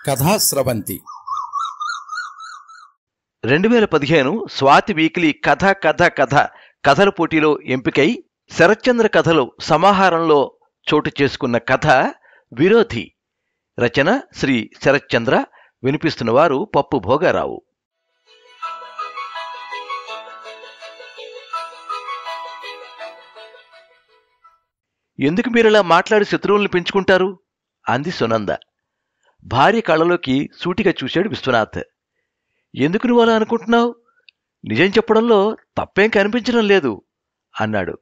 Kathasravanthi 2015 Swathi weekly కథ కథ కథ కథల పోటీలో ఎంపికై శరత్చంద్ర కథలు సమాహారంలో చోటు చేసుకున్న కథ విరోధి. రచన శ్రీ శరత్చంద్ర. వినిపిస్తున్నవారు పప్పు భోగారావు. ఎందుకు మీరలా మాట్లాడి శత్రువుల్ని పెంచుకుంటారు? అంది సునంద. భార్య కళ్ళలోకి సూటిగా చూశాడు విశ్వనాథ్. ఎందుకు నువ్వు అలా అనుకుంటున్నావు? నిజం చెప్పడంలో తప్పేం కనిపించడం లేదు అన్నాడు.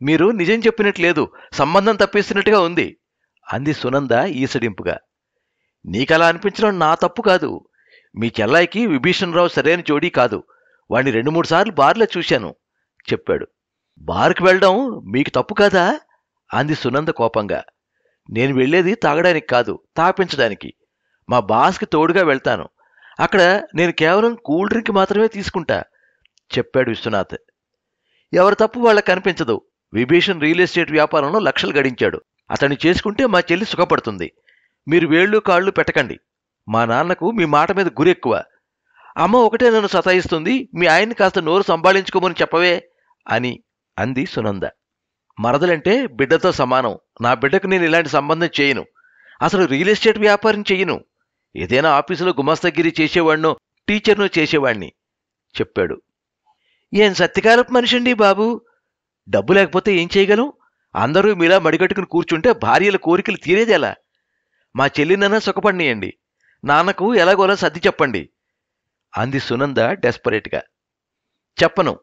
మీరు నిజం చెప్పినట్లేదు, సంబంధం తప్పేస్తున్నట్టుగా ఉంది అంది సునంద ఈసడింపుగా. నీకలా అనిపించడం నా తప్పు కాదు. మీ చెల్లాయికి విభీషణరావు సరైన జోడీ కాదు. వాణ్ణి 2-3 సార్లు బార్లో చూశాను చెప్పాడు. బార్కి వెళ్ళడం మీకు తప్పు కాదా? అంది సునంద కోపంగా. నేను వెళ్ళేది తాగడానికి కాదు, తాపించడానికి. మా బాస్కి తోడుగా వెళ్తాను. అక్కడ నేను కేవలం కూల్ డ్రింక్ మాత్రమే తీసుకుంటా చెప్పాడు విశ్వనాథ్. ఎవరి తప్పు వాళ్ళకి కనిపించదు. విభీషణ్ రియల్ ఎస్టేట్ వ్యాపారంలో లక్షలు గడించాడు. అతన్ని చేసుకుంటే మా చెల్లి సుఖపడుతుంది. మీరు వేళ్ళు కాళ్ళు పెట్టకండి. మా నాన్నకు మీ మాట మీద గురెక్కువ. అమ్మ ఒకటే నన్ను సతాయిస్తుంది. మీ ఆయన్ని కాస్త నోరు సంభాళించుకోమని చెప్పవే అని అంది సునంద. మరదలంటే బిడ్డతో సమానం. నా బిడ్డకు నేను ఇలాంటి సంబంధం చేయను. అసలు రియల్ ఎస్టేట్ వ్యాపారం చెయ్యను. ఏదైనా ఆఫీసులో గుమస్తగిరి చేసేవాడినో టీచర్నో చేసేవాణ్ణి చెప్పాడు. ఏం సత్యకాలపు మనిషండి బాబు. డబ్బు లేకపోతే ఏం చేయగలం? అందరూ మీలా మడిగట్టుకుని కూర్చుంటే భార్యల కోరికలు తీరేదెలా? మా చెల్లినన్నా సుఖపడినీయండి. నాన్నకు ఎలాగోలా సర్ది చెప్పండి అంది సునంద డెస్పరేట్గా. చెప్పను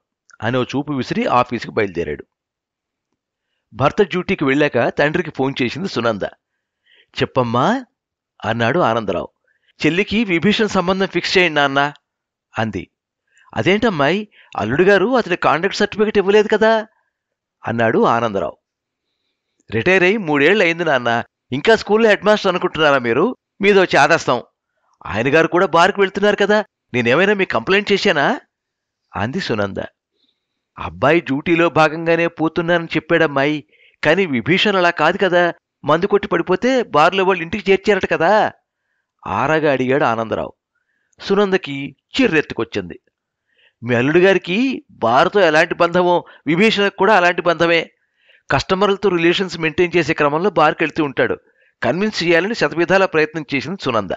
అని ఓ చూపు విసిరి ఆఫీసుకు బయలుదేరాడు. భర్త డ్యూటీకి వెళ్ళాక తండ్రికి ఫోన్ చేసింది సునంద. చెప్పమ్మా అన్నాడు ఆనందరావు. చెల్లికి విభీషణ్ సంబంధం ఫిక్స్ చేయండి నాన్న అంది. అదేంటమ్మాయి, అల్లుడు గారు అతని కాంట్రాక్ట్ సర్టిఫికెట్ ఇవ్వలేదు కదా అన్నాడు ఆనందరావు. రిటైర్ అయి 3 ఏళ్ళు అయింది నాన్న. ఇంకా స్కూల్లో హెడ్ మాస్టర్ అనుకుంటున్నారా మీరు? మీదో చేదస్తాం. ఆయన గారు కూడా బార్కు వెళ్తున్నారు కదా. నేనేమైనా మీకు కంప్లైంట్ చేశానా అంది సునంద. అబ్బాయి డ్యూటీలో భాగంగానే పోతున్నానని చెప్పాడమ్మాయి. కానీ విభీషణ్ అలా కాదు కదా. మందు కొట్టి పడిపోతే బార్లో వాళ్ళు ఇంటికి చేర్చారట కదా ఆరాగా అడిగాడు ఆనందరావు. సునందకి చిర్రెత్తుకొచ్చింది. మీ అల్లుడు గారికి బార్తో ఎలాంటి బంధమో విభీషణకు కూడా అలాంటి బంధమే. కస్టమర్లతో రిలేషన్స్ మెయింటైన్ చేసే క్రమంలో బార్కి వెళ్తూ ఉంటాడు. కన్విన్స్ చేయాలని శతవిధాల ప్రయత్నం చేసింది సునంద.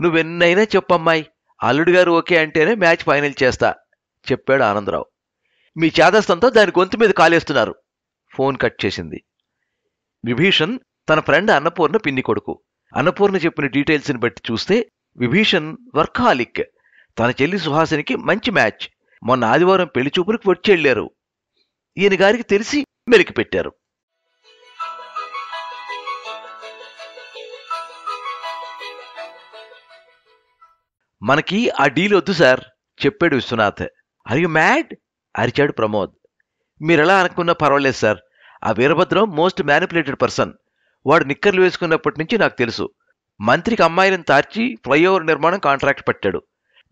నువ్వెన్నైనా చెప్పమ్మాయి, అల్లుడు గారు ఓకే అంటేనే మ్యాచ్ ఫైనల్ చేస్తా చెప్పాడు ఆనందరావు. మీ చేదస్తంతో దాని గొంతు మీద కాలేస్తున్నారు. ఫోన్ కట్ చేసింది. విభీషణ్ తన ఫ్రెండ్ అన్నపూర్ణ పిన్ని కొడుకు. అన్నపూర్ణ చెప్పిన డీటెయిల్స్ని బట్టి చూస్తే విభీషణ్ వర్కాలిక్. తన చెల్లి సుహాసినికి మంచి మ్యాచ్. మొన్న ఆదివారం పెళ్లి చూపులకు వచ్చి వెళ్లారు. ఈయన గారికి తెలిసి మెలికి పెట్టారు. మనకి ఆ డీల్ వద్దు సార్ చెప్పాడు విశ్వనాథ్. ఆర్ యు మ్యాడ్ అరిచాడు ప్రమోద్. మీరెలా అనుకున్నా పర్వాలేదు సార్. ఆ వీరభద్రం మోస్ట్ మ్యానిపులేటెడ్ పర్సన్. వాడు నిక్కర్లు వేసుకున్నప్పటి నుంచి నాకు తెలుసు. మంత్రికి అమ్మాయిలను తార్చి ఫ్లైఓవర్ నిర్మాణం కాంట్రాక్ట్ పెట్టాడు.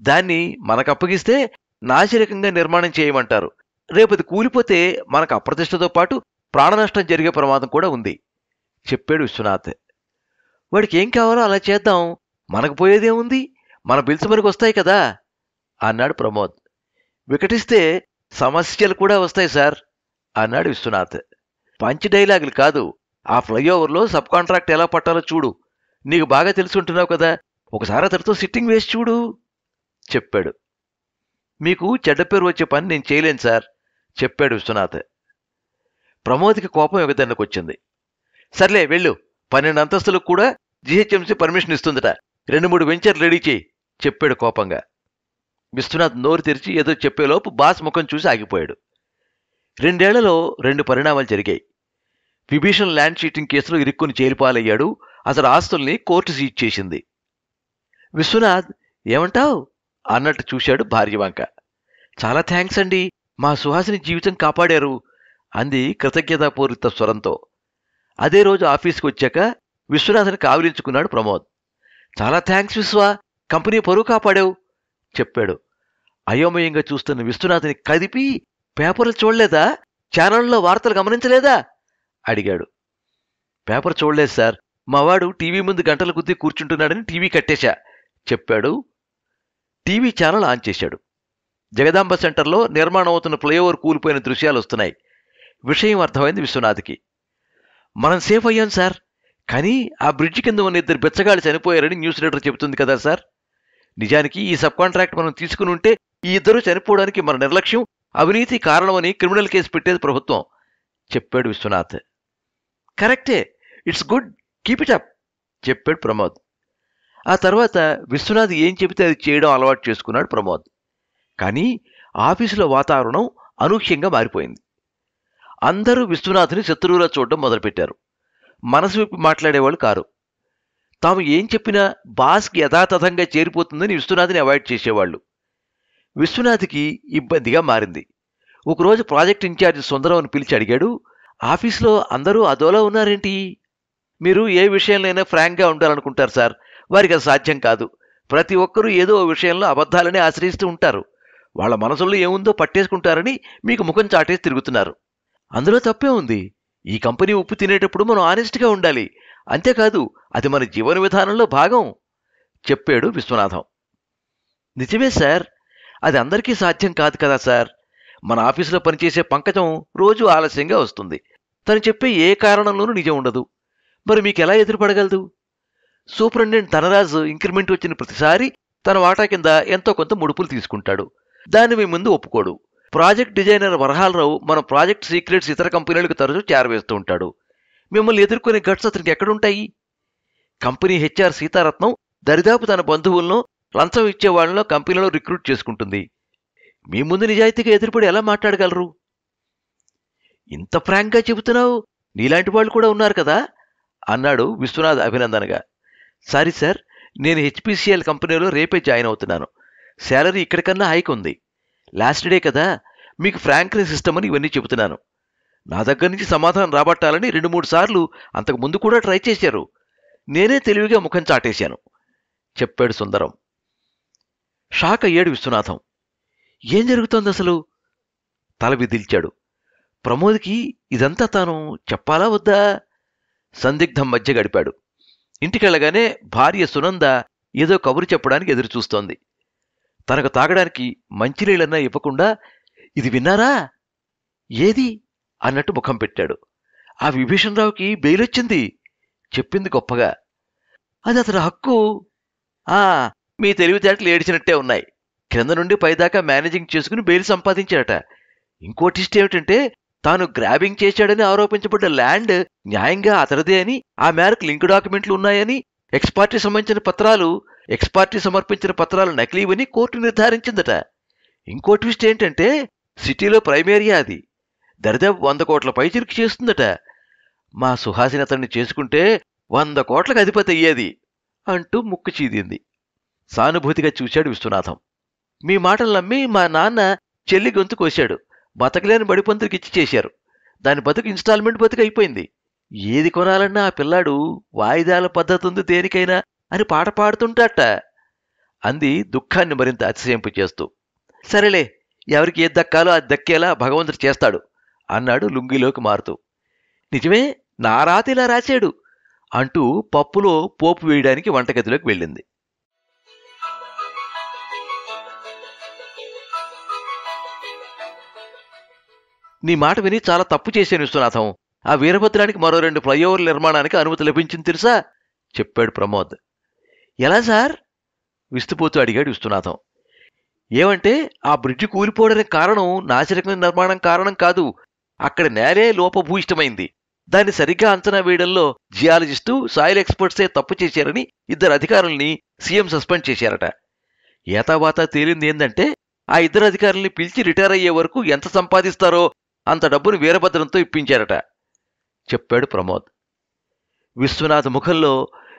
దాన్ని మనకు అప్పగిస్తే నాసిరకంగా నిర్మాణం చేయమంటారు. రేపది కూలిపోతే మనకు అప్రతిష్టతో పాటు ప్రాణనష్టం జరిగే ప్రమాదం కూడా ఉంది చెప్పాడు విశ్వనాథ్. వాడికి ఏం కావాలో అలా చేద్దాం. మనకు పోయేదేముంది? మన బిల్స్ మనకు వస్తాయి కదా అన్నాడు ప్రమోద్. వికటిస్తే సమస్యలు కూడా వస్తాయి సార్ అన్నాడు విశ్వనాథ్. పంచ్ డైలాగులు కాదు. ఆ ఫ్లైఓవర్లో సబ్ కాంట్రాక్ట్ ఎలా పట్టాలో చూడు. నీకు బాగా తెలుసుంటున్నావు కదా. ఒకసారి అతడితో సిట్టింగ్ వేసి చూడు చెప్పాడు. మీకు చెడ్డ పేరు వచ్చే పని నేను చేయలేను సార్ చెప్పాడు విశ్వనాథ్. ప్రమోద్కి కోపం ఎగదన్నకొచ్చింది. సర్లే వెళ్ళు. 12 అంతస్తులకు కూడా జీహెచ్ఎంసీ పర్మిషన్ ఇస్తుందట. 2-3 వెంచర్లు రెడీ చేయి చెప్పాడు కోపంగా. విశ్వనాథ్ నోరు తెరిచి ఏదో చెప్పేలోపు బాస్ ముఖం చూసి ఆగిపోయాడు. 2 ఏళ్లలో 2 పరిణామాలు జరిగాయి. విభీషణ్ ల్యాండ్ చీటింగ్ కేసులో ఇరుక్కుని జైలుపాలయ్యాడు. అసలు ఆస్తుల్ని కోర్టు సీజ్ చేసింది. విశ్వనాథ్ ఏమంటావ్ అన్నట్టు చూశాడు భార్య వంక. చాలా థ్యాంక్స్ అండి, మా సుహాసిని జీవితం కాపాడారు అంది కృతజ్ఞతాపూరిత స్వరంతో. అదే రోజు ఆఫీస్కి వచ్చాక విశ్వనాథ్ని కావిలించుకున్నాడు ప్రమోద్. చాలా థ్యాంక్స్ విశ్వ, కంపెనీ పరువు కాపాడావు చెప్పాడు. అయోమయంగా చూస్తున్న విశ్వనాథ్ని కదిపి, పేపర్లు చూడలేదా? ఛానల్లో వార్తలు గమనించలేదా అడిగాడు. పేపర్ చూడలేదు సార్. మావాడు టీవీ ముందు గంటల కొద్దీ కూర్చుంటున్నాడని టీవీ కట్టేశా చెప్పాడు. టీవీ ఛానల్ ఆన్ చేశాడు. జగదాంబ సెంటర్లో నిర్మాణం అవుతున్న ఫ్లైఓవర్ కూలిపోయిన దృశ్యాలు వస్తున్నాయి. విషయం అర్థమైంది విశ్వనాథ్కి. మనం సేఫ్ అయ్యాం సార్, కానీ ఆ బ్రిడ్జి కింద ఉన్న 2 బిచ్చగాళ్ళు చనిపోయారని న్యూస్ రీడర్ చెబుతుంది కదా సార్. నిజానికి ఈ సబ్ కాంట్రాక్ట్ మనం తీసుకుని ఉంటే ఈ 2 చనిపోవడానికి మన నిర్లక్ష్యం, అవినీతి కారణమని క్రిమినల్ కేసు పెట్టేది ప్రభుత్వం చెప్పాడు విశ్వనాథ్. కరెక్టే, it's good, keep it up చెప్పాడు ప్రమోద్. ఆ తర్వాత విశ్వనాథ్ ఏం చెబితే అది చేయడం అలవాటు చేసుకున్నాడు ప్రమోద్. కానీ ఆఫీసులో వాతావరణం అనూహ్యంగా మారిపోయింది. అందరూ విశ్వనాథ్ని శత్రువులా చూడడం మొదలుపెట్టారు. మనసు విప్పి మాట్లాడేవాళ్ళు కారు. తాము ఏం చెప్పినా బాస్కి యథాతథంగా చేరిపోతుందని విశ్వనాథ్ని అవాయిడ్ చేసేవాళ్ళు. విశ్వనాథ్కి ఇబ్బందిగా మారింది. ఒకరోజు ప్రాజెక్ట్ ఇన్ఛార్జి సుందరం పిలిచి అడిగాడు, ఆఫీస్లో అందరూ అదోలా ఉన్నారేంటి? మీరు ఏ విషయంలోనైనా ఫ్రాంక్గా ఉండాలనుకుంటారు సార్, వారికి అది సాధ్యం కాదు. ప్రతి ఒక్కరూ ఏదో ఓ విషయంలో అబద్ధాలనే ఆశ్రయిస్తూ ఉంటారు. వాళ్ళ మనసుల్లో ఏముందో పట్టేసుకుంటారని మీకు ముఖం చాటేసి తిరుగుతున్నారు. అందులో తప్పే ఉంది. ఈ కంపెనీ ఉప్పు తినేటప్పుడు మనం ఆనెస్ట్గా ఉండాలి, అంతేకాదు అది మన జీవన విధానంలో భాగం చెప్పాడు విశ్వనాథం. నిజమే సార్, అది అందరికీ సాధ్యం కాదు కదా సార్. మన ఆఫీసులో పనిచేసే పంకజం రోజు ఆలస్యంగా వస్తుంది. తను చెప్పే ఏ కారణంలోనూ నిజం ఉండదు. మరి మీకెలా ఎదురుపడగలదు? సూపరింటెండెంట్ ధనరాజు ఇంక్రిమెంట్ వచ్చిన ప్రతిసారి తన వాటా కింద ఎంతో కొంత ముడుపులు తీసుకుంటాడు. దాన్ని మీ ముందు ఒప్పుకోడు. ప్రాజెక్ట్ డిజైనర్ వరహాలరావు మన ప్రాజెక్ట్ సీక్రెట్స్ ఇతర కంపెనీలకు తరచూ చేరవేస్తూ ఉంటాడు. మిమ్మల్ని ఎదుర్కొనే గట్స్ అతనికి ఎక్కడుంటాయి? కంపెనీ హెచ్ఆర్ సీతారత్నం దరిదాపు తన బంధువులను లంచం ఇచ్చే వాళ్ళలో కంపెనీలో రిక్రూట్ చేసుకుంటుంది. మీ ముందు నిజాయితీగా ఎదురుపడి ఎలా మాట్లాడగలరు? ఇంత ఫ్రాంక్గా చెబుతున్నావు, నీలాంటి వాళ్ళు కూడా ఉన్నారు కదా అన్నాడు విశ్వనాథ్ అభినందనగా. సారీ సార్, నేను హెచ్పిసిఎల్ కంపెనీలో రేపే జాయిన్ అవుతున్నాను. శాలరీ ఇక్కడికన్నా హైక్ ఉంది. లాస్ట్ డే కదా, మీకు ఫ్రాంక్నెస్ ఇష్టమని ఇవన్నీ చెబుతున్నాను. నా దగ్గర నుంచి సమాధానం రాబట్టాలని 2-3 సార్లు అంతకు ముందు కూడా ట్రై చేశారు. నేనే తెలివిగా ముఖం చాటేశాను చెప్పాడు సుందరం. షాక్ అయ్యాడు విశ్వనాథం. ఏం జరుగుతోంది అసలు? తల విదిల్చాడు. ప్రమోద్కి ఇదంతా తాను చెప్పాలా వద్దా? సందిగ్ధం మధ్య గడిపాడు. ఇంటికెళ్ళగానే భార్య సునంద ఏదో కబురు చెప్పడానికి ఎదురుచూస్తోంది. తనకు తాగడానికి మంచినీళ్ళన్నా ఇవ్వకుండా, ఇది విన్నారా? ఏది అన్నట్టు ముఖం పెట్టాడు. ఆ విభీషణరావుకి బెయిలొచ్చింది చెప్పింది గొప్పగా. అది అతని హక్కు. మీ తెలివితేటలు ఏడిచినట్టే ఉన్నాయి. కింద నుండి పైదాకా మేనేజింగ్ చేసుకుని బెయిల్ సంపాదించాడట. ఇంకో ట్విస్ట్ ఏమిటంటే, తాను గ్రాబింగ్ చేశాడని ఆరోపించబడ్డ ల్యాండ్ న్యాయంగా అతనిదే అని, ఆ మేరకు లింక్ డాక్యుమెంట్లు ఉన్నాయని, ఎక్స్పార్టీ సమర్పించిన పత్రాలు నకిలీవని కోర్టు నిర్ధారించిందట. ఇంకో ట్విస్ట్ ఏంటంటే, సిటీలో ప్రైమ్ ఏరియా అది. దరిదాపు 100 కోట్ల పైచిరికి చేస్తుందట. మా సుహాసిని అతన్ని చేసుకుంటే 100 కోట్లకు అధిపతి అయ్యేది అంటూ ముక్కు చీదింది. సానుభూతిగా చూశాడు విశ్వనాథం. మీ మాటలు నమ్మి మా నాన్న చెల్లి గొంతు కోశాడు. బతకలేని బడిపంతులకి ఇచ్చి చేశారు. దాని బతుకు ఇన్స్టాల్మెంట్ బతుకు అయిపోయింది. ఏది కొనాలన్నా ఆ పిల్లాడు వాయిదాల పద్ధతి ఉంది దేనికైనా అని పాట పాడుతుంటాట అంది దుఃఖాన్ని మరింత అతిశయింపు చేస్తూ. సరేలే, ఎవరికి ఏది దక్కాలో అది దక్కేలా భగవంతుడు చేస్తాడు అన్నాడు లుంగిలోకి మారుతూ. నిజమే, నా రాత ఇలా రాశాడు అంటూ పప్పులో పోపు వేయడానికి వంటగదిలోకి వెళ్ళింది. నీ మాట విని చాలా తప్పు చేశాను విశ్వనాథం. ఆ వీరభద్రానికి మరో 2 ఫ్లైఓవర్ల నిర్మాణానికి అనుమతి లభించింది తెలుసా చెప్పాడు ప్రమోద్. ఎలా సార్ విస్తుపోతూ అడిగాడు విశ్వనాథం. ఏమంటే, ఆ బ్రిడ్జి కూలిపోవడానికి కారణం నాసిరకం నిర్మాణం కారణం కాదు. అక్కడ నేలే లోపభూయిష్టమైంది. దాన్ని సరిగ్గా అంచనా వేయడంలో జియాలజిస్టు, సాయిల్ ఎక్స్పర్ట్సే తప్పు చేశారని 2 అధికారుల్ని సీఎం సస్పెండ్ చేశారట. ఏతావాత తేలింది ఏందంటే, ఆ 2 అధికారుల్ని పిలిచి రిటైర్ అయ్యే వరకు ఎంత సంపాదిస్తారో అంత డబ్బును వీరభద్రంతో ఇప్పించారట చెప్పాడు ప్రమోద్. విశ్వనాథ్ ముఖంలో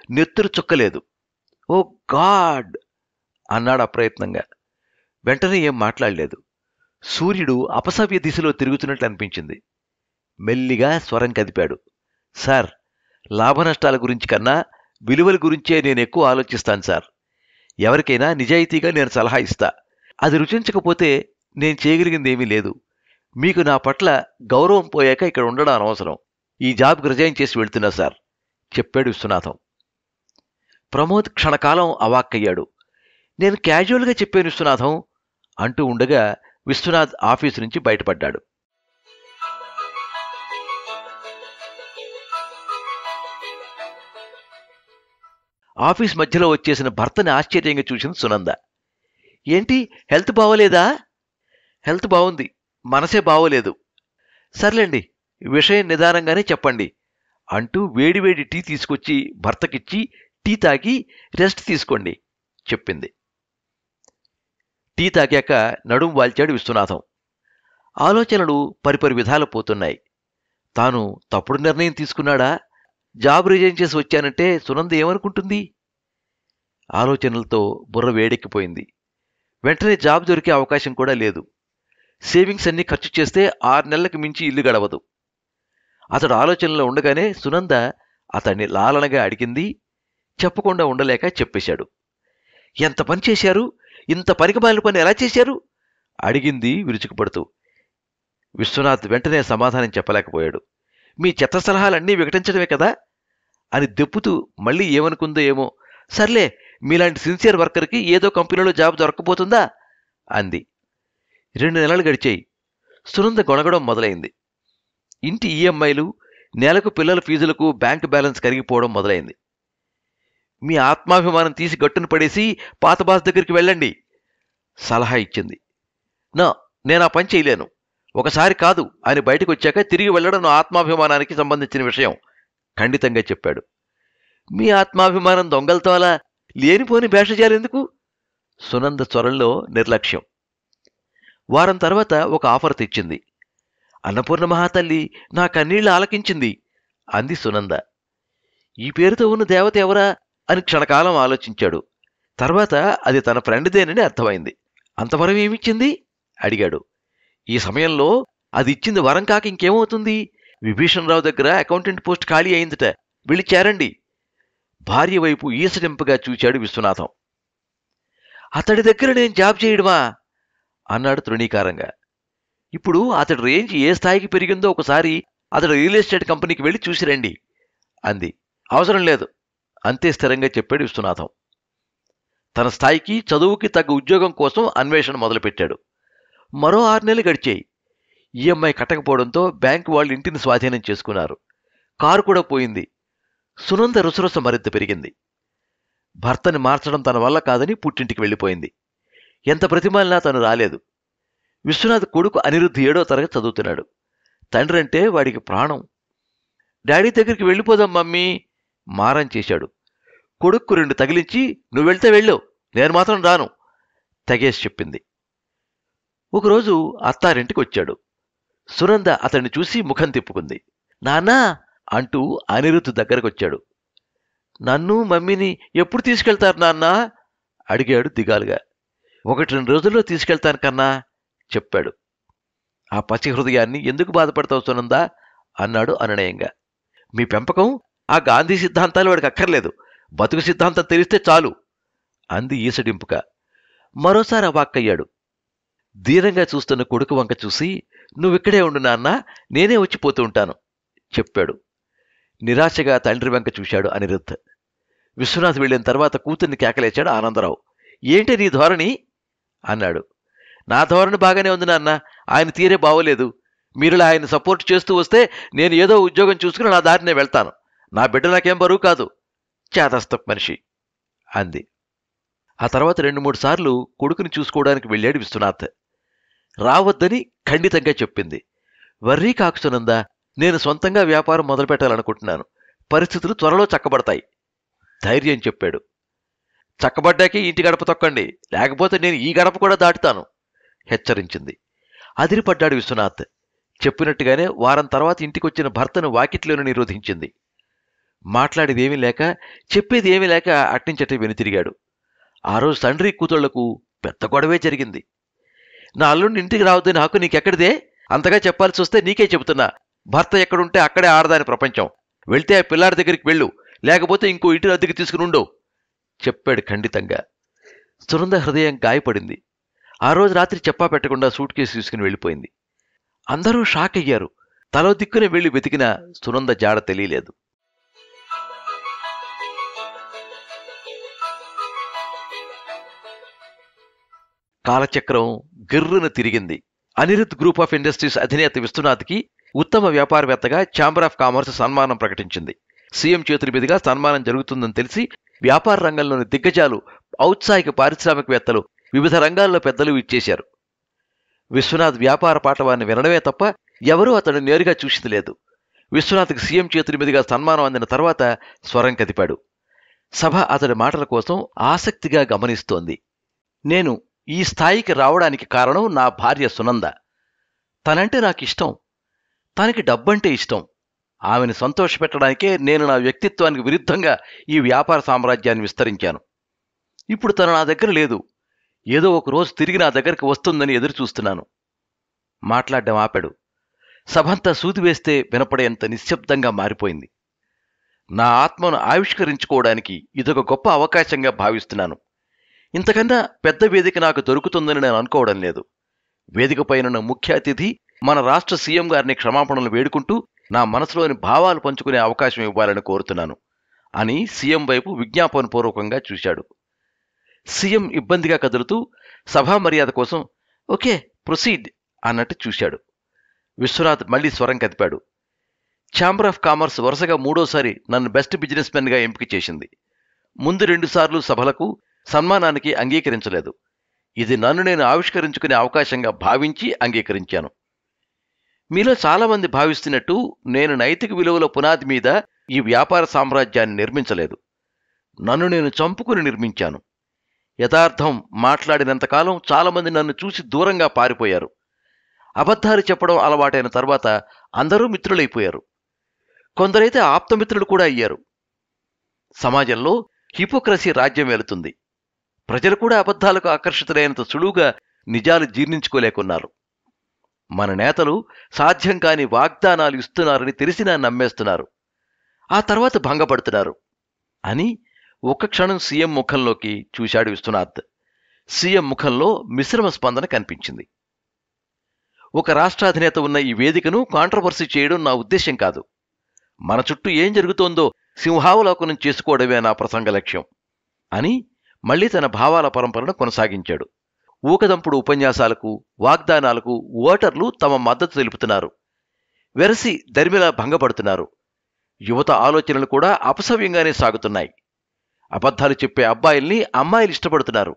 నెత్తురు చుక్కలేదు. ఓ గాడ్ అన్నాడు అప్రయత్నంగా. వెంటనే ఏం మాట్లాడలేదు. సూర్యుడు అపసవ్య దిశలో తిరుగుతున్నట్లు అనిపించింది. మెల్లిగా స్వరం కదిపాడు. సార్, లాభనష్టాల గురించి కన్నా విలువల గురించే నేను ఎక్కువ ఆలోచిస్తాను సార్. ఎవరికైనా నిజాయితీగా నేను సలహా ఇస్తా. అది రుచించకపోతే నేను చేయగలిగింది ఏమీ లేదు. మీకు నా పట్ల గౌరవం పోయాక ఇక్కడ ఉండడం అనవసరం. ఈ జాబ్కి రిజైన్ చేసి వెళ్తున్నా సార్ చెప్పాడు విశ్వనాథం. ప్రమోద్ క్షణకాలం అవాక్కయ్యాడు. నేను క్యాజువల్గా చెప్పాను విశ్వనాథం అంటూ ఉండగా విశ్వనాథ్ ఆఫీసు నుంచి బయటపడ్డాడు. ఆఫీస్ మధ్యలో వచ్చేసిన భర్తని ఆశ్చర్యంగా చూసిన సునంద. ఏంటి, హెల్త్ బాగోలేదా? హెల్త్ బాగుంది, మనసే బాగోలేదు. సర్లేండి, విషయం నిదానంగానే చెప్పండి అంటూ వేడివేడి టీ తీసుకొచ్చి భర్తకిచ్చి టీ తాగి రెస్ట్ తీసుకోండి చెప్పింది. టీ తాగాక నడుం వాల్చాడు విశ్వనాథం. ఆలోచనలు పరిపరి విధాలు పోతున్నాయి. తాను తప్పుడు నిర్ణయం తీసుకున్నాడా? జాబ్ రిజైన్ చేసి వచ్చానంటే సునంద ఏమనుకుంటుంది? ఆలోచనలతో బుర్ర వేడెక్కిపోయింది. వెంటనే జాబ్ దొరికే అవకాశం కూడా లేదు. సేవింగ్స్ అన్నీ ఖర్చు చేస్తే 6 నెలలకు మించి ఇల్లు గడవదు. అతడు ఆలోచనలో ఉండగానే సునంద అతన్ని లాలనగా అడిగింది. చెప్పకుండా ఉండలేక చెప్పేశాడు. ఎంత పని చేశారు? ఇంత పనికిమాలిన పని ఎలా చేశారు? అడిగింది విరుచుకుపడుతూ. విశ్వనాథ్ వెంటనే సమాధానం చెప్పలేకపోయాడు. మీ చెత్త సలహాలన్నీ వికటించడమే కదా అని దెప్పుతూ మళ్ళీ ఏమనుకుందో ఏమో. సర్లే, మీలాంటి సిన్సియర్ వర్కర్కి ఏదో కంపెనీలో జాబ్ దొరకపోతుందా అంది. 2 నెలలు గడిచాయి. సునంద గొణగడం మొదలైంది. ఇంటి ఈఎంఐలు, నెలకు పిల్లల ఫీజులకు బ్యాంకు బ్యాలెన్స్ కరిగిపోవడం మొదలైంది. మీ ఆత్మాభిమానం తీసి గట్టును పడేసి పాత బాస్ దగ్గరికి వెళ్ళండి సలహా ఇచ్చింది. నేను ఆ పని చేయలేను. ఒకసారి కాదు అని బయటకు వచ్చాక తిరిగి వెళ్లడం నా ఆత్మాభిమానానికి సంబంధించిన విషయం ఖండితంగా చెప్పాడు. మీ ఆత్మాభిమానం దొంగలతో అలా లేనిపోని భేషజాలెందుకు? సునంద స్వరంలో నిర్లక్ష్యం. వారం తర్వాత ఒక ఆఫర్ తెచ్చింది. అన్నపూర్ణ మహాతల్లి నా కన్నీళ్లు ఆలకించింది అంది సునంద. ఈ పేరుతో ఉన్న దేవత ఎవరా అని క్షణకాలం ఆలోచించాడు. తర్వాత అది తన ఫ్రెండ్దేనని అర్థమైంది. అంతవరం ఏమిచ్చింది అడిగాడు. ఈ సమయంలో అది ఇచ్చింది వరం కాక ఇంకేమవుతుంది? విభీషణరావు దగ్గర అకౌంటెంట్ పోస్ట్ ఖాళీ అయిందట, వెళ్ళి చేరండి. భార్య వైపు ఈసడింపుగా చూచాడు విశ్వనాథం. అతడి దగ్గర నేను జాబ్ చేయడమా అన్నాడు తృణీకారంగా. ఇప్పుడు అతడి రేంజ్ ఏ స్థాయికి పెరిగిందో ఒకసారి అతడు రియల్ ఎస్టేట్ కంపెనీకి వెళ్ళి చూసిరండి అంది. అవసరం లేదు అంతే స్థిరంగా చెప్పాడు విశ్వనాథం. తన స్థాయికి చదువుకి తగ్గ ఉద్యోగం కోసం అన్వేషణ మొదలుపెట్టాడు. మరో 6 నెలలు గడిచాయి. ఈఎంఐ కట్టకపోవడంతో బ్యాంకు వాళ్ళు ఇంటిని స్వాధీనం చేసుకున్నారు. కారు కూడా పోయింది. సునంద రుసరుస మరింత పెరిగింది. భర్తని మార్చడం తన వల్ల కాదని పుట్టింటికి వెళ్ళిపోయింది. ఎంత ప్రతిమాలినా తను రాలేదు. విశ్వనాథ్ కొడుకు అనిరుద్ధ్ 7వ తరగతి చదువుతున్నాడు. తండ్రి అంటే వాడికి ప్రాణం. డాడీ దగ్గరికి వెళ్ళిపోదాం మమ్మీ మారం చేశాడు. కొడుక్కు 2 తగిలించి నువ్వు వెళ్తే వెళ్ళు, నేను మాత్రం రాను తెగేసి చెప్పింది. ఒకరోజు అత్తారింటికి వచ్చాడు. సునంద అతన్ని చూసి ముఖం తిప్పుకుంది. నాన్నా అంటూ అనిరుద్ధ్ దగ్గరకొచ్చాడు. నన్ను మమ్మీని ఎప్పుడు తీసుకెళ్తారు నాన్నా అడిగాడు దిగాలుగా. 1-2 రోజుల్లో తీసుకెళ్తాను కన్నా చెప్పాడు. ఆ పసి హృదయాన్ని ఎందుకు బాధపడతావు సునందా అన్నాడు అనునయంగా. మీ పెంపకం ఆ గాంధీ సిద్ధాంతాలు వాడికి అక్కర్లేదు, బతుకు సిద్ధాంతం తెలిస్తే చాలు అంది ఈసడింపుగా. మరోసారి అవాక్కయ్యాడు. దీనంగా చూస్తున్న కొడుకు వంక చూసి నువ్విక్కడే ఉండు నాన్న, నేనే వచ్చిపోతూ ఉంటాను చెప్పాడు. నిరాశగా తండ్రి వెంక చూశాడు అనిరుద్ధ్. విశ్వనాథ్ వెళ్ళిన తర్వాత కూతుర్ని కేకలేశాడు ఆనందరావు. ఏంటి నీ ధోరణి అన్నాడు. నా ధోరణి బాగానే ఉంది నాన్న, ఆయన తీరే బాగోలేదు. మీరులా ఆయన సపోర్ట్ చేస్తూ వస్తే నేను ఏదో ఉద్యోగం చూసుకుని నా దారినే వెళ్తాను. నా బిడ్డ నాకేం బరువు కాదు, చేతస్థ మనిషి అంది. ఆ తర్వాత 2-3 సార్లు కొడుకుని చూసుకోవడానికి వెళ్ళాడు విశ్వనాథ్. రావద్దని ఖండితంగా చెప్పింది. వర్రీ కాకు సునందా, నేను సొంతంగా వ్యాపారం మొదలుపెట్టాలనుకుంటున్నాను. పరిస్థితులు త్వరలో చక్కబడతాయి ధైర్యం చెప్పాడు. చక్కబడ్డాకే ఇంటి గడప తొక్కండి, లేకపోతే నేను ఈ గడప కూడా దాటుతాను హెచ్చరించింది. అదిరిపడ్డాడు విశ్వనాథ్. చెప్పినట్టుగానే వారం తర్వాత ఇంటికొచ్చిన భర్తను వాకిట్లోనే నిరోధించింది. మాట్లాడేదేమీ లేక చెప్పేది ఏమీ లేక అట్నించటే వెనుతిరిగాడు. ఆ రోజు తండ్రి కూతుళ్లకు పెద్ద గొడవే జరిగింది. నా అల్లుడిని ఇంటికి రావద్దని హక్కు నీకెక్కడిదే? అంతగా చెప్పాల్సి వస్తే నీకే చెబుతున్నా, భర్త ఎక్కడుంటే అక్కడే ఆడదాని ప్రపంచం. వెళ్తే ఆ పిల్లాడి దగ్గరికి వెళ్ళు, లేకపోతే ఇంకో ఇంటిని అద్దెకి తీసుకుని ఉండు చెప్పాడు ఖండితంగా. సునంద హృదయం గాయపడింది. ఆ రోజు రాత్రి చెప్పా పెట్టకుండా సూట్ కేసు తీసుకుని వెళ్ళిపోయింది. అందరూ షాక్ అయ్యారు. తలో దిక్కునే వెళ్లి వెతికినా సునంద జాడ తెలియలేదు. కాలచక్రం గిర్రున తిరిగింది. అనిరుద్ధ్ గ్రూప్ ఆఫ్ ఇండస్ట్రీస్ అధినేత విశ్వనాథ్కి ఉత్తమ వ్యాపారవేత్తగా ఛాంబర్ ఆఫ్ కామర్స్ సన్మానం ప్రకటించింది. సీఎం చేతుల మీదుగా సన్మానం జరుగుతుందని తెలిసి వ్యాపార రంగంలోని దిగ్గజాలు, ఔత్సాహిక పారిశ్రామికవేత్తలు, వివిధ రంగాల్లో పెద్దలు ఇచ్చేశారు. విశ్వనాథ్ వ్యాపార పాఠవాన్ని వినడమే తప్ప ఎవరూ అతడు నేరుగా చూసింది లేదు. విశ్వనాథ్కి సీఎం చేతుల మీదుగా సన్మానం అందిన తర్వాత స్వరం కదిపాడు. సభ అతడి మాటల కోసం ఆసక్తిగా గమనిస్తోంది. నేను ఈ స్థాయికి రావడానికి కారణం నా భార్య సునంద. తనంటే నాకిష్టం. తనకి డబ్బంటే ఇష్టం. ఆమెను సంతోషపెట్టడానికే నేను నా వ్యక్తిత్వానికి విరుద్ధంగా ఈ వ్యాపార సామ్రాజ్యాన్ని విస్తరించాను. ఇప్పుడు తను నా దగ్గర లేదు. ఏదో ఒకరోజు తిరిగి నా దగ్గరికి వస్తుందని ఎదురుచూస్తున్నాను. మాట్లాడడం ఆపాడు. సభంతా సూదివేస్తే వినపడేంత నిశ్శబ్దంగా మారిపోయింది. నా ఆత్మను ఆవిష్కరించుకోవడానికి ఇదొక గొప్ప అవకాశంగా భావిస్తున్నాను. ఇంతకన్నా పెద్ద వేదిక నాకు దొరుకుతుందని నేను అనుకోవడం లేదు. వేదికపైనున్న ముఖ్య అతిథి మన రాష్ట్ర సీఎం గారిని క్షమాపణలు వేడుకుంటూ నా మనసులోని భావాలు పంచుకునే అవకాశం ఇవ్వాలని కోరుతున్నాను అని సీఎం వైపు విజ్ఞాపనపూర్వకంగా చూశాడు. సీఎం ఇబ్బందిగా కదులుతూ సభా మర్యాద కోసం ఓకే ప్రొసీడ్ అన్నట్టు చూశాడు. విశ్వనాథ్ మళ్లీ స్వరం కదిపాడు. ఛాంబర్ ఆఫ్ కామర్స్ వరుసగా 3వసారి నన్ను బెస్ట్ బిజినెస్ మెన్గా ఎంపిక చేసింది. ముందు 2 సార్లు సభలకు, సన్మానానికి అంగీకరించలేదు. ఇది నన్ను నేను ఆవిష్కరించుకునే అవకాశంగా భావించి అంగీకరించాను. మీలో చాలామంది భావిస్తున్నట్టు నేను నైతిక విలువల పునాది మీద ఈ వ్యాపార సామ్రాజ్యాన్ని నిర్మించలేదు. నన్ను నేను చంపుకుని నిర్మించాను. యథార్థం మాట్లాడినంతకాలం చాలామంది నన్ను చూసి దూరంగా పారిపోయారు. అబద్ధాలు చెప్పడం అలవాటైన తర్వాత అందరూ మిత్రులైపోయారు. కొందరైతే ఆప్తమిత్రులు కూడా అయ్యారు. సమాజంలో హిపోక్రసీ రాజ్యం వెళుతుంది. ప్రజలు కూడా అబద్ధాలకు ఆకర్షితులైనంత సులువుగా నిజాలు జీర్ణించుకోలేకున్నారు. మన నేతలు సాధ్యం కాని వాగ్దానాలు ఇస్తున్నారని తెలిసినా నమ్మేస్తున్నారు. ఆ తర్వాత భంగపడుతున్నారు అని ఒక్క క్షణం సీఎం ముఖంలోకి చూశాడు విశ్వనాథ్. సీఎం ముఖంలో మిశ్రమ స్పందన కనిపించింది. ఒక రాష్ట్రాధినేత ఉన్న ఈ వేదికను కాంట్రవర్సీ చేయడం నా ఉద్దేశం కాదు. మన చుట్టూ ఏం జరుగుతోందో సింహావలోకనం చేసుకోవడమే నా ప్రసంగ లక్ష్యం అని మళ్లీ తన భావాల పరంపరను కొనసాగించాడు. ఊకదంపుడు ఉపన్యాసాలకు, వాగ్దానాలకు ఓటర్లు తమ మద్దతు తెలుపుతున్నారు. వెరసి దరిమిలా భంగపడుతున్నారు. యువత ఆలోచనలు కూడా అపసవ్యంగానే సాగుతున్నాయి. అబద్ధాలు చెప్పే అబ్బాయిల్ని అమ్మాయిలు ఇష్టపడుతున్నారు.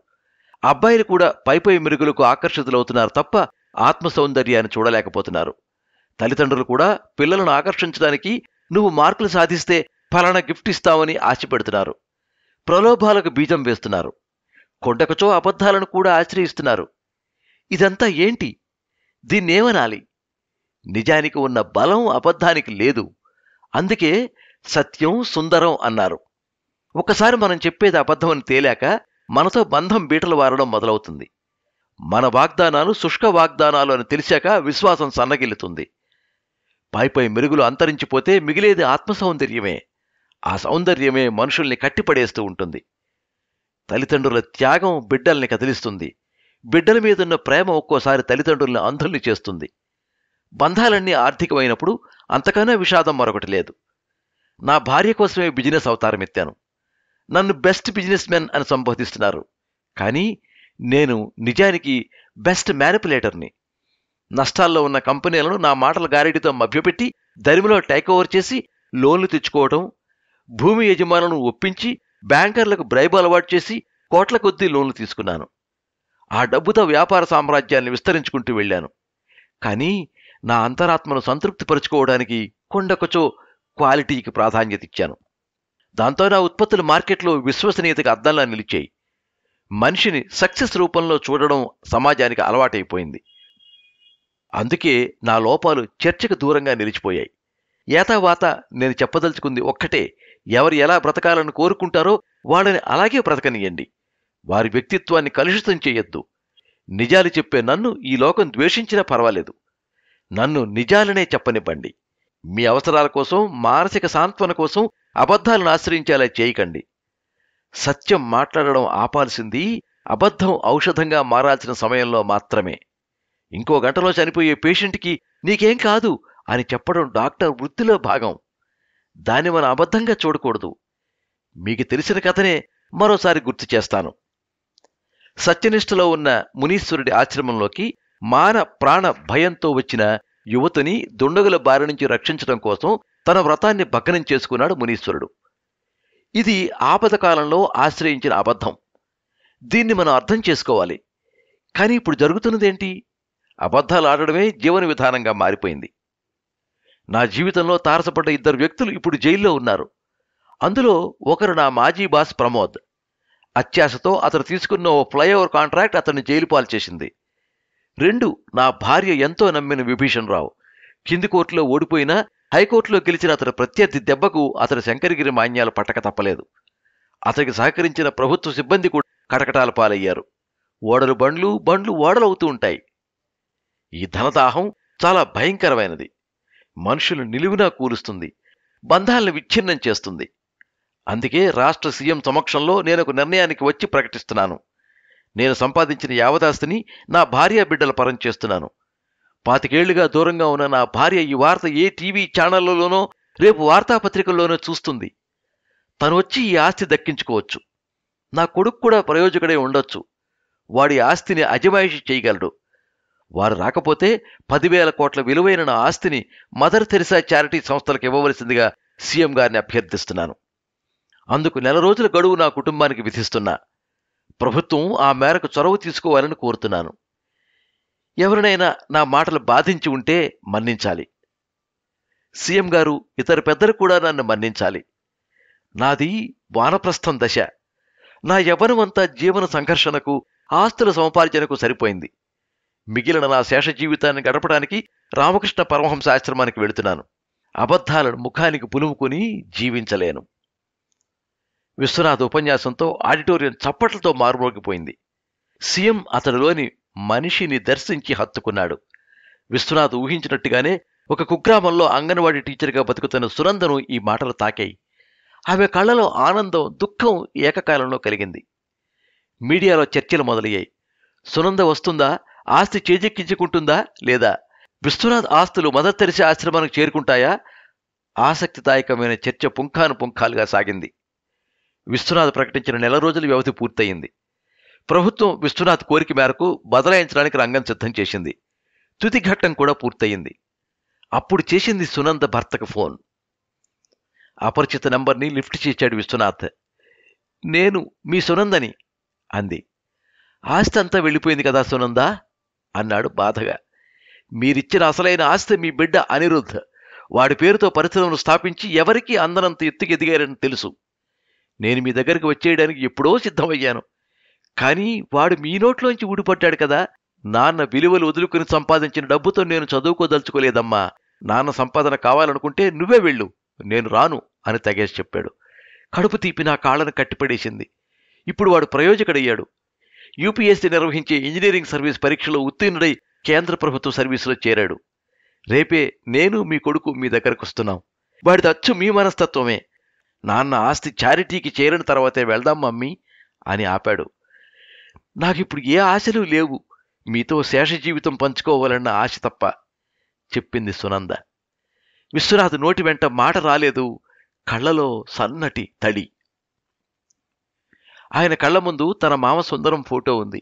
అబ్బాయిలు కూడా పైపై మెరుగులకు ఆకర్షితులవుతున్నారు తప్ప ఆత్మ సౌందర్యాన్ని చూడలేకపోతున్నారు. తల్లిదండ్రులు కూడా పిల్లలను ఆకర్షించడానికి నువ్వు మార్కులు సాధిస్తే ఫలానా గిఫ్ట్ ఇస్తామని ఆశపెడుతున్నారు. ప్రలోభాలకు బీజం వేస్తున్నారు. కొండకచో అబద్ధాలను కూడా ఆశ్రయిస్తున్నారు. ఇదంతా ఏంటి? దీన్నేమనాలి? నిజానికి ఉన్న బలం అబద్ధానికి లేదు. అందుకే సత్యం సుందరం అన్నారు. ఒకసారి మనం చెప్పేది అబద్ధమని తేలాక మనతో బంధం బీటలు వారడం మొదలవుతుంది. మన వాగ్దానాలు శుష్క వాగ్దానాలు అని తెలిసాక విశ్వాసం సన్నగిల్లుతుంది. పైపై మెరుగులు అంతరించిపోతే మిగిలేది ఆత్మసౌందర్యమే. ఆ సౌందర్యమే మనుషుల్ని కట్టిపడేస్తూ ఉంటుంది. తల్లిదండ్రుల త్యాగం బిడ్డల్ని కదిలిస్తుంది. బిడ్డల మీదున్న ప్రేమ ఒక్కోసారి తల్లిదండ్రుల్ని అంధుల్ని చేస్తుంది. బంధాలన్నీ ఆర్థికమైనప్పుడు అంతకన్నా విషాదం మరొకటి లేదు. నా భార్య కోసమే బిజినెస్ అవతారం ఎత్తాను. నన్ను బెస్ట్ బిజినెస్ మెన్ అని సంబోధిస్తున్నారు. కానీ నేను నిజానికి బెస్ట్ మ్యానిపులేటర్ని. నష్టాల్లో ఉన్న కంపెనీలను నా మాటల గారెడితో మభ్యపెట్టి దరిమిలో టేక్ ఓవర్ చేసి లోన్లు తెచ్చుకోవడం, భూమి యజమానులను ఒప్పించి బ్యాంకర్లకు బ్రైబు అలవాటు చేసి కోట్ల కొద్దీ లోన్లు తీసుకున్నాను. ఆ డబ్బుతో వ్యాపార సామ్రాజ్యాన్ని విస్తరించుకుంటూ వెళ్ళాను. కానీ నా అంతరాత్మను సంతృప్తిపరుచుకోవడానికి కొండకొచ్చో క్వాలిటీకి ప్రాధాన్యత ఇచ్చాను. దాంతో నా ఉత్పత్తులు మార్కెట్లో విశ్వసనీయతకు అద్దంలా నిలిచాయి. మనిషిని సక్సెస్ రూపంలో చూడడం సమాజానికి అలవాటైపోయింది. అందుకే నా లోపాలు చర్చకు దూరంగా నిలిచిపోయాయి. ఏతావాత నేను చెప్పదలుచుకుంది ఒక్కటే: ఎవరు ఎలా బ్రతకాలని కోరుకుంటారో వాళ్ళని అలాగే బ్రతకనియండి. వారి వ్యక్తిత్వాన్ని కలుషితం చేయొద్దు. నిజాలు చెప్పే నన్ను ఈ లోకం ద్వేషించినా పర్వాలేదు. నన్ను నిజాలనే చెప్పనివ్వండి. మీ అవసరాల కోసం, మానసిక సాంత్వన కోసం అబద్ధాలను ఆశ్రయించేలా చేయకండి. సత్యం మాట్లాడడం ఆపాల్సింది అబద్ధం ఔషధంగా మారాల్సిన సమయంలో మాత్రమే. ఇంకో గంటలో చనిపోయే పేషెంట్కి నీకేం కాదు అని చెప్పడం డాక్టర్ వృత్తిలో భాగం. దాన్ని మనం అబద్ధంగా చూడకూడదు. మీకు తెలిసిన కథనే మరోసారి గుర్తు చేస్తాను. సత్యనిష్టలో ఉన్న మునీశ్వరుడి ఆశ్రమంలోకి మాన ప్రాణ భయంతో వచ్చిన యువతిని దుండగుల బారి నుంచి రక్షించడం కోసం తన వ్రతాన్ని భగ్నం చేసుకున్నాడు మునీశ్వరుడు. ఇది ఆపద కాలంలో ఆశ్రయించిన అబద్ధం. దీన్ని మనం అర్థం చేసుకోవాలి. కానీ ఇప్పుడు జరుగుతున్నదేంటి? అబద్ధాలు ఆడడమే జీవన విధానంగా మారిపోయింది. నా జీవితంలో తారసపడ్డ 2 వ్యక్తులు ఇప్పుడు జైల్లో ఉన్నారు. అందులో ఒకరు నా మాజీ బాస్ ప్రమోద్. అత్యాశతో అతను తీసుకున్న ఓ ఫ్లైఓవర్ కాంట్రాక్ట్ అతన్ని జైలు పాలు చేసింది. 2, నా భార్య ఎంతో నమ్మిన విభీషణ్ రావు. కింది కోర్టులో ఓడిపోయినా హైకోర్టులో గెలిచిన అతని ప్రత్యర్థి దెబ్బకు అతని శంకరగిరి మాన్యాలు పట్టక తప్పలేదు. అతనికి సహకరించిన ప్రభుత్వ సిబ్బంది కూడా కటకటాల పాలయ్యారు. ఓడలు బండ్లు, బండ్లు ఓడలవుతూ ఉంటాయి. ఈ ధనదాహం చాలా భయంకరమైనది. మనుషులు నిలువునా కూలుస్తుంది, బంధాలను విచ్ఛిన్నం చేస్తుంది. అందుకే రాష్ట్ర సీఎం సమక్షంలో నేను ఒక నిర్ణయానికి వచ్చి ప్రకటిస్తున్నాను. నేను సంపాదించిన యావదాస్తిని నా భార్య బిడ్డల పరం చేస్తున్నాను. 25 ఏళ్లుగా దూరంగా ఉన్న నా భార్య ఈ వార్త ఏ టీవీ ఛానళ్లలోనో రేపు వార్తాపత్రికల్లోనో చూస్తుంది. తను వచ్చి ఈ ఆస్తి దక్కించుకోవచ్చు. నా కొడుకు కూడా ప్రయోజకుడే ఉండొచ్చు. వాడి ఆస్తిని అజమాయిషీ చేయగలడు. వారు రాకపోతే 10,000 కోట్ల విలువైన నా ఆస్తిని మదర్ తెరిసా చారిటీ సంస్థలకు ఇవ్వవలసిందిగా సీఎం గారిని అభ్యర్థిస్తున్నాను. అందుకు 4 రోజుల గడువు నా కుటుంబానికి విధిస్తున్నా. ప్రభుత్వం ఆ మేరకు చొరవ తీసుకోవాలని కోరుతున్నాను. ఎవరినైనా నా మాటలు బాధించి ఉంటే మన్నించాలి. సీఎం గారు, ఇతర పెద్దలు కూడా నన్ను మన్నించాలి. నాది వానప్రస్థం దశ. నా యవ్వనమంతా జీవన సంఘర్షణకు, ఆస్తుల సముపార్జనకు సరిపోయింది. మిగిలిన నా శేష జీవితాన్ని గడపడానికి రామకృష్ణ పరమహంస ఆశ్రమానికి వెళుతున్నాను. అబద్ధాలను ముఖానికి పులుముకుని జీవించలేను. విశ్వనాథ్ ఉపన్యాసంతో ఆడిటోరియం చప్పట్లతో మారుమోగిపోయింది. సీఎం అతడిలోని మనిషిని దర్శించి హత్తుకున్నాడు. విశ్వనాథ్ ఊహించినట్టుగానే ఒక కుగ్రామంలో అంగన్వాడీ టీచర్గా బతుకుతున్న సునందను ఈ మాటలు తాకాయి. ఆమె కళ్ళలో ఆనందం, దుఃఖం ఏకకాలంలో కలిగింది. మీడియాలో చర్చలు మొదలయ్యాయి. సునంద వస్తుందా? ఆస్తి చేజెక్కించుకుంటుందా లేదా? విశ్వనాథ్ ఆస్తులు మదర్ తెరిసా ఆశ్రమానికి చేరుకుంటాయా? ఆసక్తిదాయకమైన చర్చ పుంఖానుపుంఖాలుగా సాగింది. విశ్వనాథ్ ప్రకటించిన 4 రోజుల వ్యవధి పూర్తయింది. ప్రభుత్వం విశ్వనాథ్ కోరిక మేరకు బదలాయించడానికి రంగం సిద్ధం చేసింది. తుది ఘట్టం కూడా పూర్తయింది. అప్పుడు చేసింది సునంద భర్తకు ఫోన్. అపరిచిత నంబర్ని లిఫ్ట్ చేశాడు విశ్వనాథ్. నేను మీ సునందని అంది. ఆస్తి అంతా వెళ్ళిపోయింది కదా సునందా అన్నాడు బాధగా. మీరిచ్చిన అసలైన ఆస్తి మీ బిడ్డ అనిరుద్ధ్. వాడి పేరుతో పరిశ్రమను స్థాపించి ఎవరికీ అందనంత ఎత్తుకు ఎదిగారని తెలుసు. నేను మీ దగ్గరికి వచ్చేయడానికి ఎప్పుడో సిద్ధమయ్యాను. కానీ వాడు మీ నోట్లోంచి ఊడిపడ్డాడు కదా. నాన్న విలువలు వదులుకుని సంపాదించిన డబ్బుతో నేను చదువుకోదలుచుకోలేదమ్మా. నాన్న సంపాదన కావాలనుకుంటే నువ్వే వెళ్ళు, నేను రాను అని తెగేసి చెప్పాడు. కడుపు తీపి నా కాళ్ళను కట్టిపడేసింది. ఇప్పుడు వాడు ప్రయోజకుడయ్యాడు. యూపీఎస్సీ నిర్వహించే ఇంజనీరింగ్ సర్వీస్ పరీక్షలో ఉత్తీర్ణుడై కేంద్ర ప్రభుత్వ సర్వీసులో చేరాడు. రేపే నేను మీ కొడుకు మీ దగ్గరకు వస్తున్నాం. వాడిది అచ్చు మీ మనస్తత్వమే. నాన్న ఆస్తి చారిటీకి చేరిన తర్వాతే వెళ్దాం మమ్మీ అని ఆపాడు. నాకిప్పుడు ఏ ఆశలు లేవు, మీతో శేష జీవితం పంచుకోవాలన్న ఆశ తప్ప చెప్పింది సునంద. విశ్వనాథ్ నోటి వెంట మాట రాలేదు. కళ్ళలో సన్నటి తడి. ఆయన కళ్ల ముందు తన మామ సుందరం ఫోటో ఉంది.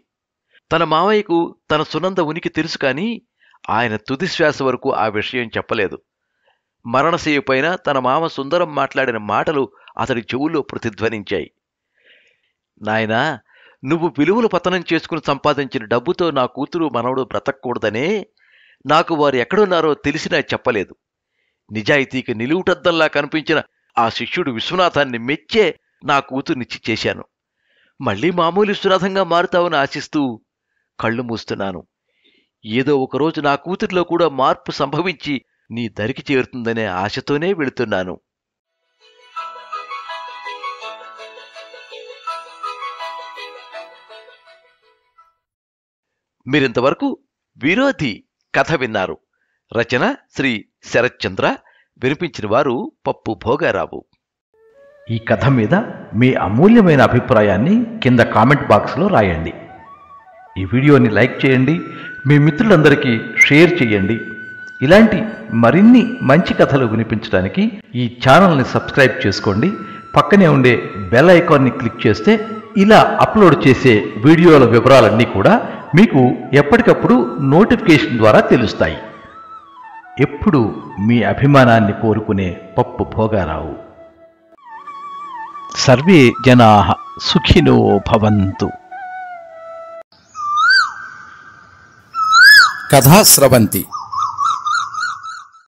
తన మామయ్యకు తన సునంద ఉనికి తెలుసు, కానీ ఆయన తుది శ్వాస వరకు ఆ విషయం చెప్పలేదు. మరణశయ్యపైన తన మామ సుందరం మాట్లాడిన మాటలు అతడి చెవుల్లో ప్రతిధ్వనించాయి. నాయనా, నువ్వు విలువలు పతనం చేసుకుని సంపాదించిన డబ్బుతో నా కూతురు మనవడు బ్రతకూడదనే నాకు వారు ఎక్కడున్నారో తెలిసినా చెప్పలేదు. నిజాయితీకి నిలువుటద్దంలా కనిపించిన ఆ శిష్యుడు విశ్వనాథాన్ని మెచ్చే నా కూతుర్నిచ్చి చేశాను. మళ్లీ మామూలు విశ్వనాథంగా మారుతావని ఆశిస్తూ కళ్ళు మూస్తున్నాను. ఏదో ఒకరోజు నా కూతురిలో కూడా మార్పు సంభవించి నీ దరికి చేరుతుందనే ఆశతోనే వెళుతున్నాను. మీరింతవరకు విరోధి కథ విన్నారు. రచన శ్రీ శరత్చంద్ర. వినిపించిన వారు పప్పు భోగారావు. ఈ కథ మీద మీ అమూల్యమైన అభిప్రాయాన్ని కింద కామెంట్ బాక్స్లో రాయండి. ఈ వీడియోని లైక్ చేయండి, మీ మిత్రులందరికీ షేర్ చేయండి. ఇలాంటి మరిన్ని మంచి కథలు వినిపించడానికి ఈ ఛానల్ని సబ్స్క్రైబ్ చేసుకోండి. పక్కనే ఉండే బెల్ ఐకాన్ని క్లిక్ చేస్తే ఇలా అప్లోడ్ చేసే వీడియోల వివరాలన్నీ కూడా మీకు ఎప్పటికప్పుడు నోటిఫికేషన్ ద్వారా తెలుస్తాయి. ఎప్పుడు మీ అభిమానాన్ని కోరుకునే పప్పు భోగారావు. సర్వే జనాః సుఖినో భవంతు. కథా స్రవంతి.